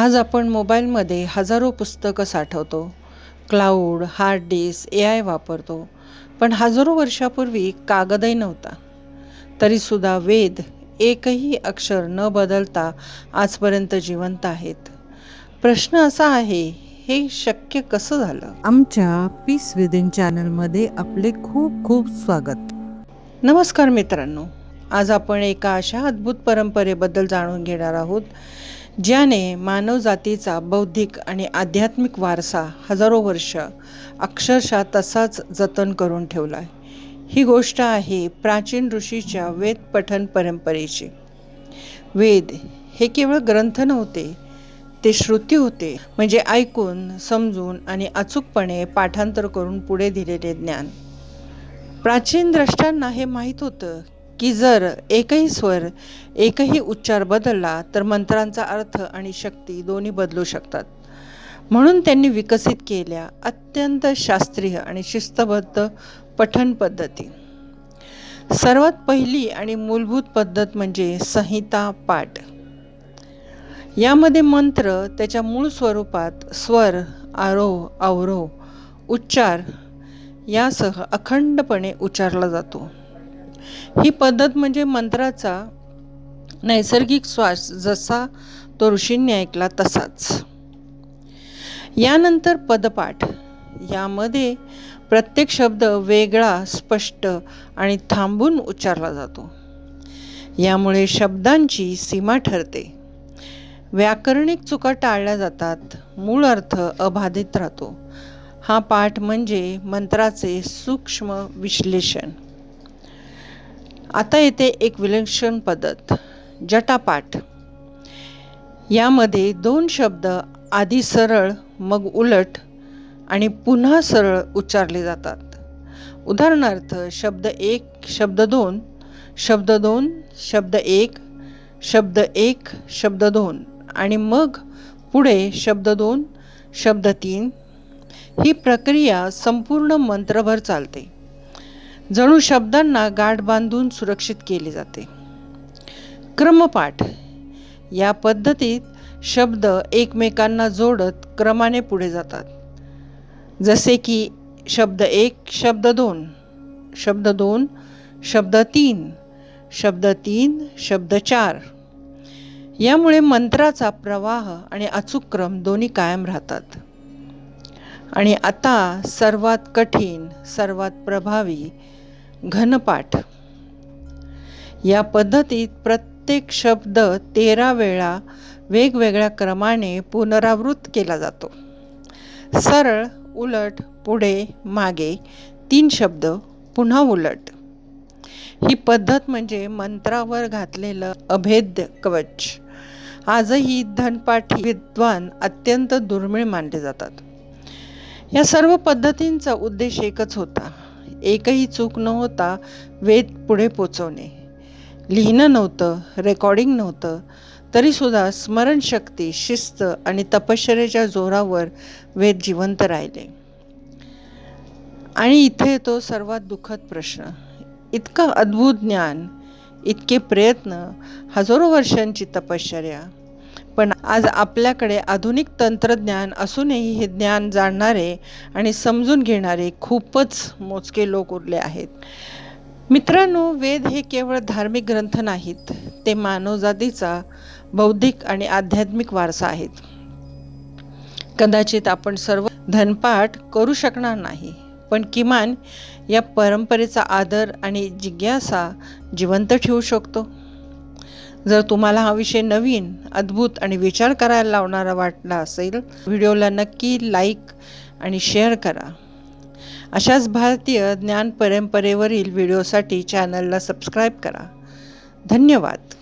आज आपण मोबाईलमध्ये हजारो पुस्तकं साठवतो, क्लाउड, हार्ड डिस्क, AI वापरतो. पण हजारो वर्षापूर्वी कागदही नव्हता. तरीसुद्धा वेद एकही अक्षर न बदलता आजपर्यंत जिवंत आहेत. प्रश्न असा आहे, हे शक्य कसं झालं? आमच्या पीस विदिन चॅनलमध्ये आपले खूप खूप स्वागत. नमस्कार मित्रांनो, आज आपण एका अशा अद्भुत परंपरेबद्दल जाणून घेणार आहोत, ज्याने मानवजातीचा बौद्धिक आणि आध्यात्मिक वारसा हजारो वर्ष अक्षरशः तसाच जतन करून ठेवला आहे. ही गोष्ट आहे प्राचीन ऋषीच्या वेद पठण परंपरेची. वेद हे केवळ ग्रंथ नव्हते, ते श्रुती होते, म्हणजे ऐकून, समजून आणि अचूकपणे पाठांतर करून पुढे दिलेले ज्ञान. प्राचीन द्रष्टांना हे माहीत होतं की जर एकही स्वर, एकही उच्चार बदलला तर मंत्रांचा अर्थ आणि शक्ती दोन्ही बदलू शकतात. म्हणून त्यांनी विकसित केल्या अत्यंत शास्त्रीय आणि शिस्तबद्ध पठण पद्धती. सर्वात पहिली आणि मूलभूत पद्धत म्हणजे संहिता पाठ. यामध्ये मंत्र त्याच्या मूळ स्वरूपात स्वर, आरोह, अवरोह, उच्चार यासह अखंडपणे उच्चारला जातो. ही पद्धत म्हणजे मंत्राचा नैसर्गिक श्वास, जसा तो ऋषींनी ऐकला तसाच. यानंतर पदपाठ. यामध्ये प्रत्येक शब्द वेगळा, स्पष्ट आणि थांबून उच्चारला जातो. यामुळे शब्दांची सीमा ठरते, व्याकरणिक चुका टाळल्या जातात, मूळ अर्थ अबाधित राहतो. हा पाठ म्हणजे मंत्राचे सूक्ष्म विश्लेषण. आता येते एक विलक्षण पद्धत, जटापाठ. यामध्ये दोन शब्द आधी सरळ, मग उलट आणि पुन्हा सरळ उच्चारले जातात. उदाहरणार्थ, शब्द एक, शब्द दोन, शब्द दोन, शब्द एक, शब्द एक, शब्द दोन आणि मग पुढे शब्द दोन, शब्द तीन. ही प्रक्रिया संपूर्ण मंत्रभर चालते, जणू शब्दांना गाठ बांधून सुरक्षित केले जाते. क्रमपाठ. या पद्धतीत शब्द एकमेकांना जोडत क्रमाने पुढे जातात, जसे की शब्द एक, शब्द दोन, शब्द दोन, शब्द तीन, शब्द तीन, शब्द चार. यामुळे मंत्राचा प्रवाह आणि अचूक क्रम दोन्ही कायम राहतात. आणि आता सर्वात कठीण, सर्वात प्रभावी, घनपाठ. या पद्धतीत प्रत्येक शब्द 13 वेळा वेगवेगळ्या क्रमाने पुनरावृत्त केला जातो. सरळ, उलट, पुढे, मागे 3 शब्द, पुन्हा उलट. ही पद्धत म्हणजे मंत्रावर घातलेलं अभेद्य कवच. आजही धनपाठी विद्वान अत्यंत दुर्मिळ मानले जातात. या सर्व पद्धतींचा उद्देश एकच होता, एकही चूक न होता वेद पुढे पोचवणे. लिहिणं नव्हतं, रेकॉर्डिंग नव्हतं, तरीसुद्धा स्मरणशक्ती, शिस्त आणि तपश्चर्येच्या जोरावर वेद जिवंत राहिले. आणि इथे तो सर्वात दुःखद प्रश्न, इतकं अद्भुत ज्ञान, इतके प्रयत्न, हजारो वर्षांची तपश्चर्या, पण आज आपल्याकडे आधुनिक तंत्रज्ञान असूनही हे ज्ञान जाणणारे आणि समजून घेणारे खूपच मोजके लोक उरले आहेत. मित्रांनो, वेद हे केवळ धार्मिक ग्रंथ नाहीत, ते मानवजातीचा बौद्धिक आणि आध्यात्मिक वारसा आहेत. कदाचित आपण सर्व धनपाठ करू शकणार नाही, पण किमान या परंपरेचा आदर आणि जिज्ञासा जिवंत ठेवू शकतो. जर तुम्हाला हा विषय नवीन, अद्भुत आणि विचार करायला लावणारा वाटला असेल, व्हिडिओला नक्की लाईक आणि शेअर करा. अशाच भारतीय ज्ञान परंपरेवरील व्हिडिओसाठी चॅनलला सबस्क्राईब करा. धन्यवाद.